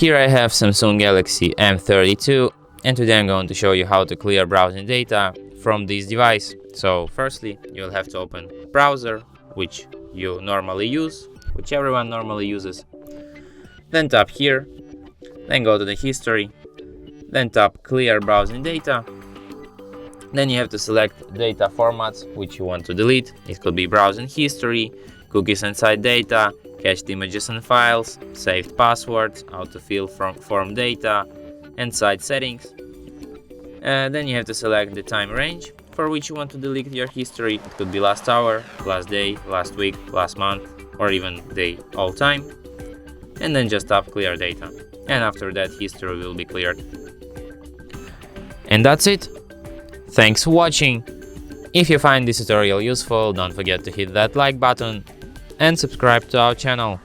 Here I have Samsung Galaxy M32, and today I'm going to show you how to clear browsing data from this device. So firstly, you'll have to open browser, which you normally use, which everyone normally uses. Then tap here, then go to the history, then tap clear browsing data. Then you have to select data formats which you want to delete. It could be browsing history, cookies and site data, cached images and files, saved passwords, autofill from form data, and site settings. Then you have to select the time range for which you want to delete your history. It could be last hour, last day, last week, last month, or even day, all time. And then just tap clear data. And after that, history will be cleared. And that's it. Thanks for watching. If you find this tutorial useful, don't forget to hit that like button and subscribe to our channel.